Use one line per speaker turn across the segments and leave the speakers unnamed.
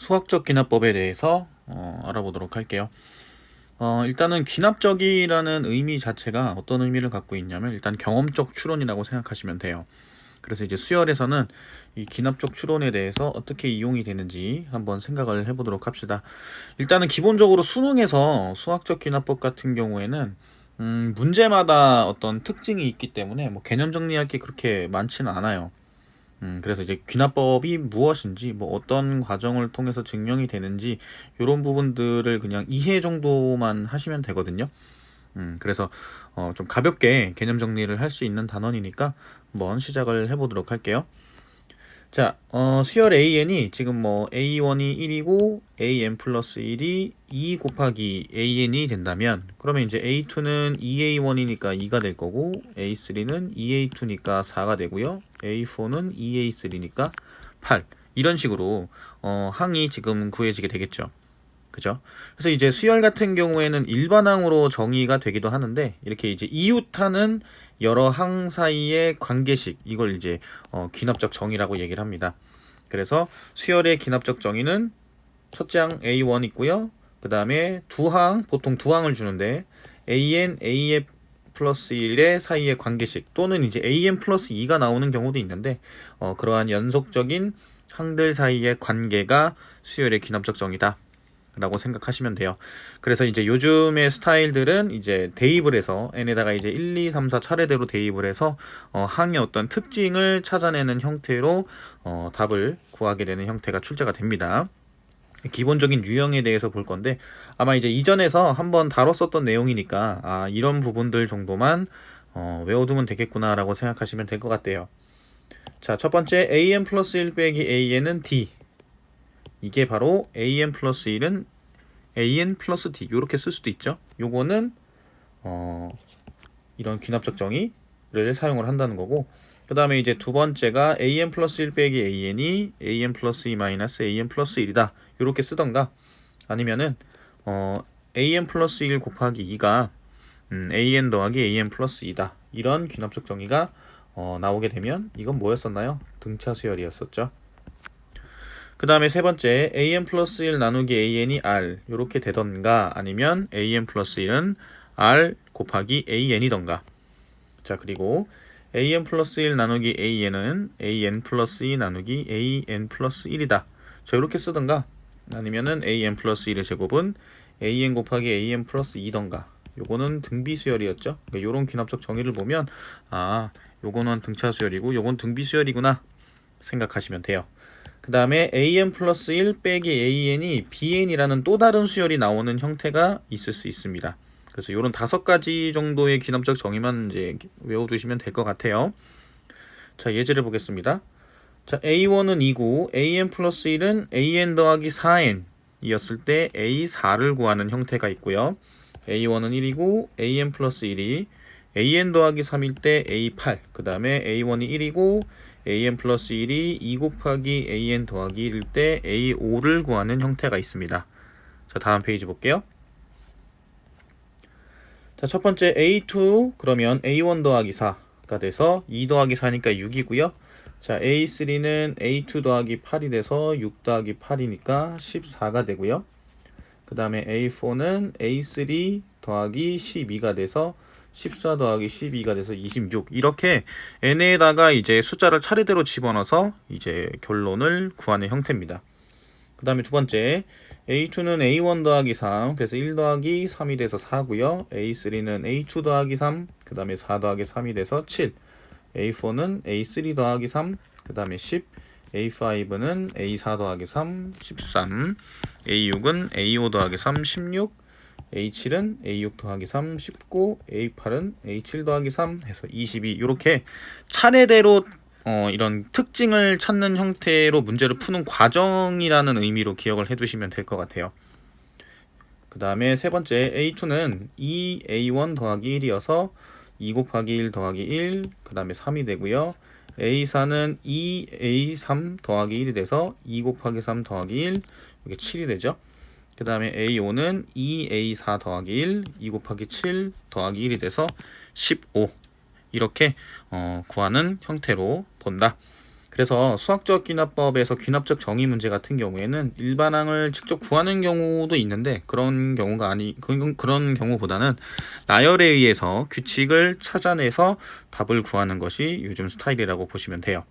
수학적 귀납법에 대해서 알아보도록 할게요. 일단은 귀납적이라는 의미 자체가 어떤 의미를 갖고 있냐면 일단 경험적 추론이라고 생각하시면 돼요. 그래서 이제 수열에서는 이 귀납적 추론에 대해서 어떻게 이용이 되는지 한번 생각을 해보도록 합시다. 일단은 기본적으로 수능에서 수학적 귀납법 같은 경우에는 문제마다 어떤 특징이 있기 때문에 뭐 개념 정리할 게 그렇게 많지는 않아요. 그래서 이제 귀납법이 무엇인지, 뭐 어떤 과정을 통해서 증명이 되는지, 이런 부분들을 그냥 이해 정도만 하시면 되거든요. 그래서 좀 가볍게 개념 정리를 할 수 있는 단원이니까 한번 시작을 해보도록 할게요. 자, 수열 AN이 지금 뭐 A1이 1이고 AN 플러스 1이 2 곱하기 AN이 된다면, 그러면 이제 A2는 2A1이니까 2가 될 거고, A3는 2A2니까 4가 되고요. A4는 2A3니까 8. 이런 식으로 항이 지금 구해지게 되겠죠. 그죠? 그래서 이제 수열 같은 경우에는 일반항으로 정의가 되기도 하는데, 이렇게 이제 이웃하는 여러 항 사이의 관계식, 이걸 이제 귀납적 정의라고 얘기를 합니다. 그래서 수열의 귀납적 정의는 첫째 항 A1 있고요. 그 다음에 보통 두 항을 주는데 AN, AF 플러스 1의 사이의 관계식, 또는 이제 AN 플러스 2가 나오는 경우도 있는데, 그러한 연속적인 항들 사이의 관계가 수열의 귀납적 정의다 라고 생각하시면 돼요. 그래서 이제 요즘의 스타일들은 이제 대입을 해서 n에다가 이제 1, 2, 3, 4 차례대로 대입을 해서 항의 어떤 특징을 찾아내는 형태로 답을 구하게 되는 형태가 출제가 됩니다. 기본적인 유형에 대해서 볼 건데, 아마 이제 이전에서 한번 다뤘었던 내용이니까 이런 부분들 정도만 외워두면 되겠구나 라고 생각하시면 될 것 같아요. 자, 첫 번째 an 플러스 1 빼기 an은 d, 이게 바로 an 플러스 1은 an 플러스 d, 이렇게 쓸 수도 있죠. 요거는 이런 귀납적 정의를 사용을 한다는 거고, 그 다음에 이제 두 번째가 an 플러스 1 빼기 an이 an 플러스 2 마이너스 an 플러스 1이다, 이렇게 쓰던가, 아니면은 an 플러스 1 곱하기 2가 an 더하기 an 플러스 2다, 이런 귀납적 정의가 나오게 되면 이건 뭐였었나요? 등차 수열이었었죠. 그 다음에 세 번째 an 플러스 1 나누기 an이 r, 이렇게 되던가, 아니면 an 플러스 1은 r 곱하기 an이던가. 자, 그리고 an 플러스 1 나누기 an은 an 플러스 2 나누기 an 플러스 1이다. 자, 이렇게 쓰던가, 아니면은 an 플러스 1의 제곱은 an 곱하기 an 플러스 2던가. 요거는 등비수열이었죠. 그러니까 요런 귀납적 정의를 보면 요거는 등차수열이고 요건 등비수열이구나 생각하시면 돼요. 그 다음에 an 플러스 1 빼기 an이 bn이라는 또 다른 수열이 나오는 형태가 있을 수 있습니다. 그래서 이런 5가지 정도의 귀납적 정의만 이제 외워두시면 될 것 같아요. 자, 예제를 보겠습니다. 자, a1은 2고 an 플러스 1은 an 더하기 4n 이었을 때 a4를 구하는 형태가 있고요. a1은 1이고 an 플러스 1이 an 더하기 3일 때 a8, 그 다음에 a1이 1이고 an 플러스 1이 2 곱하기 an 더하기 1일 때 a5를 구하는 형태가 있습니다. 자, 다음 페이지 볼게요. 자, 첫 번째 a2, 그러면 a1 더하기 4가 돼서 2 더하기 4니까 6이고요. 자, a3는 a2 더하기 8이 돼서 6 더하기 8이니까 14가 되고요. 그 다음에 a4는 a3 더하기 12가 돼서 14 더하기 12가 돼서 26. 이렇게 n에다가 이제 숫자를 차례대로 집어넣어서 이제 결론을 구하는 형태입니다. 그 다음에 두 번째 a2는 a1 더하기 3, 그래서 1 더하기 3이 돼서 4고요. a3는 a2 더하기 3, 그 다음에 4 더하기 3이 돼서 7. a4는 a3 더하기 3, 그 다음에 10. a5는 a4 더하기 3, 13. a6은 a5 더하기 3, 16. A7은 A6 더하기 3, 19, A8은 A7 더하기 3 해서 22. 이렇게 차례대로 이런 특징을 찾는 형태로 문제를 푸는 과정이라는 의미로 기억을 해두시면 될 것 같아요. 그 다음에 세 번째 A2는 2A1 더하기 1이어서 2 곱하기 1 더하기 1, 그 다음에 3이 되고요. A4는 2A3 더하기 1이 돼서 2 곱하기 3 더하기 1, 이게 7이 되죠. 그 다음에 A5는 2A4 더하기 1, 2 곱하기 7 더하기 1이 돼서 15. 이렇게 구하는 형태로 본다. 그래서 수학적 귀납법에서 귀납적 정의 문제 같은 경우에는 일반항을 직접 구하는 경우도 있는데 그런 경우보다는 나열에 의해서 규칙을 찾아내서 답을 구하는 것이 요즘 스타일이라고 보시면 돼요.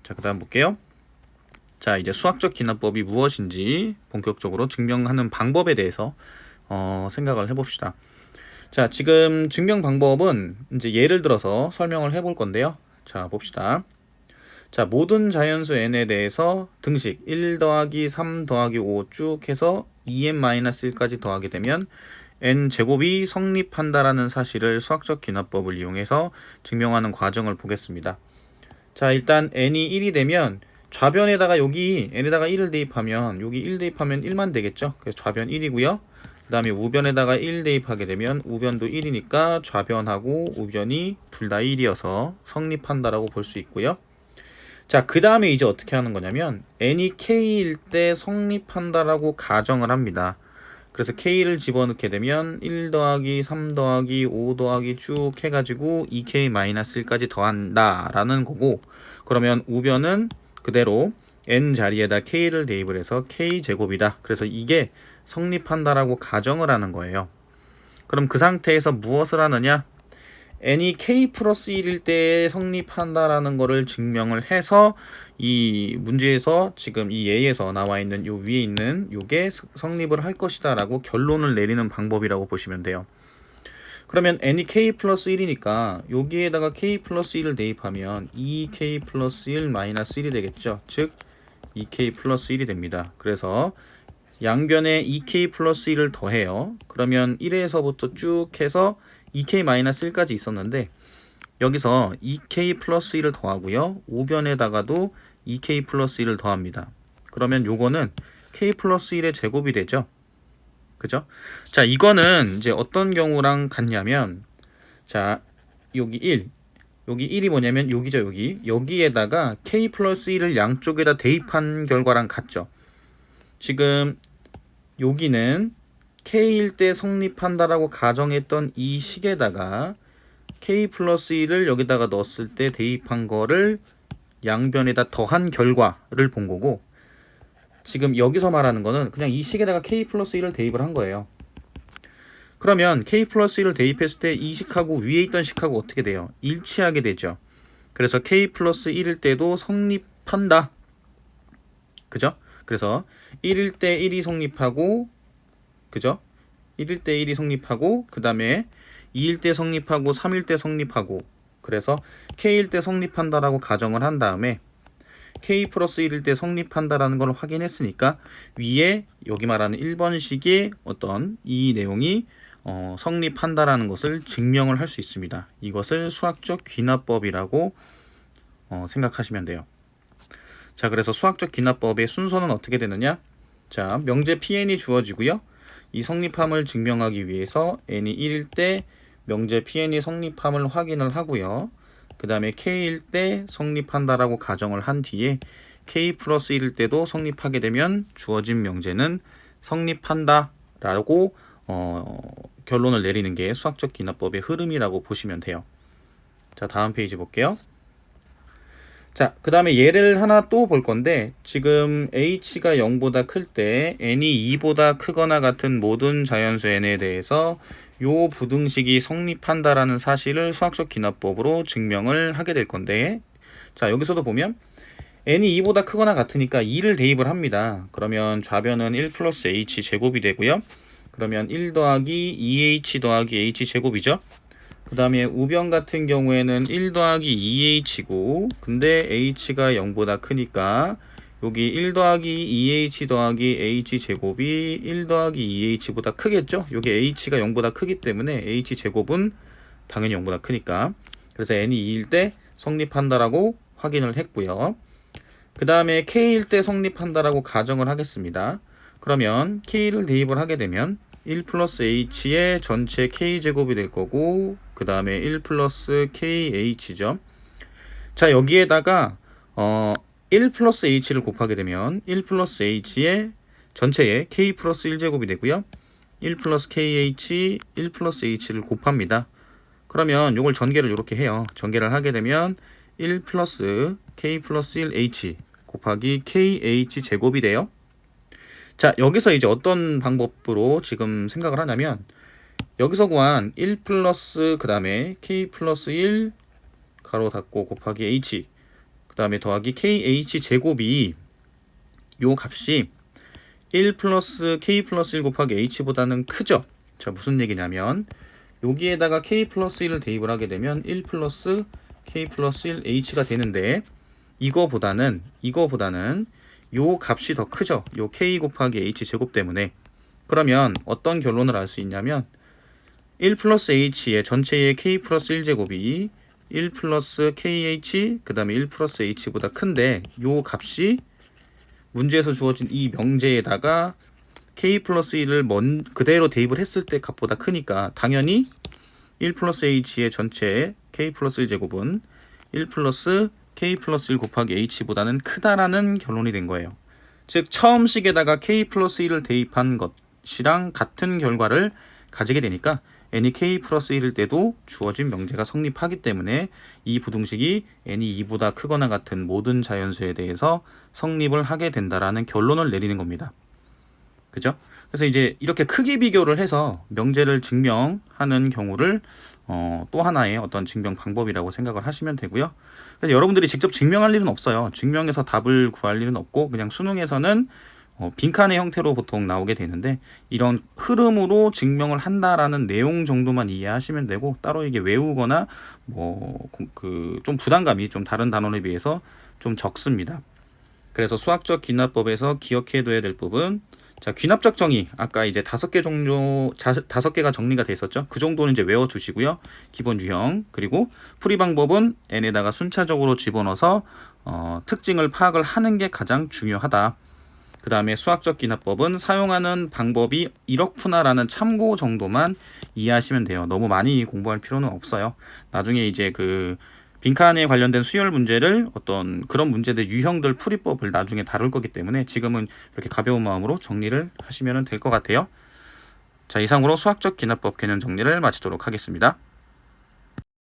자, 그다음 볼게요. 자, 이제 수학적 귀납법이 무엇인지 본격적으로 증명하는 방법에 대해서 생각을 해봅시다. 자, 지금 증명 방법은 이제 예를 들어서 설명을 해볼 건데요. 자, 봅시다. 자, 모든 자연수 n에 대해서 등식 1 더하기 3 더하기 5 쭉 해서 2n-1까지 더하게 되면 n제곱이 성립한다라는 사실을 수학적 귀납법을 이용해서 증명하는 과정을 보겠습니다. 자, 일단 n이 1이 되면 좌변에다가 여기 n에다가 1을 대입하면 여기 1 대입하면 1만 되겠죠. 그래서 좌변 1이고요. 그 다음에 우변에다가 1 대입하게 되면 우변도 1이니까 좌변하고 우변이 둘 다 1이어서 성립한다라고 볼 수 있고요. 자, 그 다음에 이제 어떻게 하는 거냐면 n이 k일 때 성립한다라고 가정을 합니다. 그래서 k를 집어넣게 되면 1 더하기 3 더하기 5 더하기 쭉 해가지고 2k-1까지 더한다 라는 거고, 그러면 우변은 그대로 n 자리에다 k를 대입을 해서 k제곱이다. 그래서 이게 성립한다라고 가정을 하는 거예요. 그럼 그 상태에서 무엇을 하느냐? n이 k 플러스 1일 때 성립한다라는 거를 증명을 해서 이 문제에서 지금 이 예에서 나와 있는 요 위에 있는 요게 성립을 할 것이다 라고 결론을 내리는 방법이라고 보시면 돼요. 그러면 n이 k 플러스 1이니까 여기에다가 k 플러스 1을 대입하면 2k 플러스 1 마이너스 1이 되겠죠. 즉 2k 플러스 1이 됩니다. 그래서 양변에 2k 플러스 1을 더해요. 그러면 1에서부터 쭉 해서 2k-1까지 있었는데 여기서 2k 플러스 1을 더하고요. 우변에다가도 2k 플러스 1을 더합니다. 그러면 요거는 k 플러스 1의 제곱이 되죠. 그죠? 자, 이거는 이제 어떤 경우랑 같냐면, 자, 여기 1. 여기 1이 뭐냐면 여기죠, 여기에다가 k 플러스 1을 양쪽에다 대입한 결과랑 같죠. 지금 여기는 k일 때 성립한다라고 가정했던 이 식에다가 k 플러스 1을 여기다가 넣었을 때 대입한 거를 양변에다 더한 결과를 본 거고, 지금 여기서 말하는 거는 그냥 이 식에다가 k 플러스 1을 대입을 한 거예요. 그러면 k 플러스 1을 대입했을 때 이 식하고 위에 있던 식하고 어떻게 돼요? 일치하게 되죠. 그래서 k 플러스 1일 때도 성립한다. 그죠? 그래서 1일 때 1이 성립하고, 그죠? 1일 때 1이 성립하고, 그 다음에 2일 때 성립하고, 3일 때 성립하고, 그래서 k일 때 성립한다라고 가정을 한 다음에 k 플러스 1일 때 성립한다라는 걸 확인했으니까 위에 여기 말하는 1번식의 어떤 이 내용이 성립한다라는 것을 증명을 할 수 있습니다. 이것을 수학적 귀납법이라고 생각하시면 돼요. 자, 그래서 수학적 귀납법의 순서는 어떻게 되느냐? 자, 명제 Pn이 주어지고요. 이 성립함을 증명하기 위해서 n이 1일 때 명제 Pn이 성립함을 확인을 하고요. 그 다음에 k일 때 성립한다라고 가정을 한 뒤에 k 플러스 1일 때도 성립하게 되면 주어진 명제는 성립한다라고 결론을 내리는 게 수학적 귀납법의 흐름이라고 보시면 돼요. 자, 다음 페이지 볼게요. 자, 그 다음에 예를 하나 또 볼 건데, 지금 h가 0보다 클 때 n이 2보다 크거나 같은 모든 자연수 n에 대해서 요 부등식이 성립한다라는 사실을 수학적 귀납법으로 증명을 하게 될 건데, 자, 여기서도 보면 n이 2보다 크거나 같으니까 2를 대입을 합니다. 그러면 좌변은 1 플러스 h 제곱이 되고요. 그러면 1 더하기 2h 더하기 h 제곱이죠. 그 다음에 우변 같은 경우에는 1 더하기 2h고, 근데 h가 0보다 크니까 여기 1 더하기 2h 더하기 h 제곱이 1 더하기 2h보다 크겠죠? 여기 h가 0보다 크기 때문에 h 제곱은 당연히 0보다 크니까, 그래서 n이 2일 때 성립한다라고 확인을 했고요. 그 다음에 k일 때 성립한다라고 가정을 하겠습니다. 그러면 k를 대입을 하게 되면 1 플러스 h의 전체 k제곱이 될 거고, 그 다음에 1 플러스 kh죠. 자, 여기에다가 1 플러스 h를 곱하게 되면 1 플러스 h의 전체의 k 플러스 1제곱이 되고요. 1 플러스 kh, 1 플러스 h를 곱합니다. 그러면 이걸 전개를 이렇게 해요. 전개를 하게 되면 1 플러스 k 플러스 1h 곱하기 kh 제곱이 돼요. 자, 여기서 이제 어떤 방법으로 지금 생각을 하냐면 여기서 구한 1 플러스 그 다음에 k 플러스 1 가로 닫고 곱하기 h 그 다음에 더하기 kh 제곱이 요 값이 1 플러스 k 플러스 1 곱하기 h보다는 크죠. 자, 무슨 얘기냐면 여기에다가 k 플러스 1을 대입을 하게 되면 1 플러스 k 플러스 1 h가 되는데 이거보다는 요 값이 더 크죠. 요 k 곱하기 h 제곱 때문에. 그러면 어떤 결론을 알 수 있냐면 1 플러스 h의 전체의 k 플러스 1 제곱이 1 플러스 kh 그 다음에 1 플러스 h보다 큰데 요 값이 문제에서 주어진 이 명제에다가 k 플러스 1을 그대로 대입을 했을 때 값보다 크니까 당연히 1 플러스 h의 전체 k 플러스 1 제곱은 1 플러스 k 플러스 1 곱하기 h보다는 크다라는 결론이 된 거예요. 즉 처음 식에다가 k 플러스 1을 대입한 것이랑 같은 결과를 가지게 되니까 n이 k 플러스 1일 때도 주어진 명제가 성립하기 때문에 이 부등식이 n이 2보다 크거나 같은 모든 자연수에 대해서 성립을 하게 된다라는 결론을 내리는 겁니다. 그죠? 그래서 이제 이렇게 크기 비교를 해서 명제를 증명하는 경우를 또 하나의 어떤 증명 방법이라고 생각을 하시면 되고요. 그래서 여러분들이 직접 증명할 일은 없어요. 증명해서 답을 구할 일은 없고 그냥 수능에서는 빈칸의 형태로 보통 나오게 되는데 이런 흐름으로 증명을 한다라는 내용 정도만 이해하시면 되고 따로 이게 외우거나 뭐 좀 부담감이 좀 다른 단원에 비해서 좀 적습니다. 그래서 수학적 기납법에서 기억해둬야 될 부분, 자, 귀납적 정의 아까 이제 5개가 정리가 돼 있었죠. 그 정도는 이제 외워두시고요. 기본 유형 그리고 풀이 방법은 n에다가 순차적으로 집어넣어서 특징을 파악을 하는 게 가장 중요하다. 그 다음에 수학적 기납법은 사용하는 방법이 이렇구나라는 참고 정도만 이해하시면 돼요. 너무 많이 공부할 필요는 없어요. 나중에 이제 그 빈칸에 관련된 수열 문제를 어떤 그런 문제들 유형들 풀이법을 나중에 다룰 거기 때문에 지금은 이렇게 가벼운 마음으로 정리를 하시면 될 것 같아요. 자, 이상으로 수학적 기납법 개념 정리를 마치도록 하겠습니다.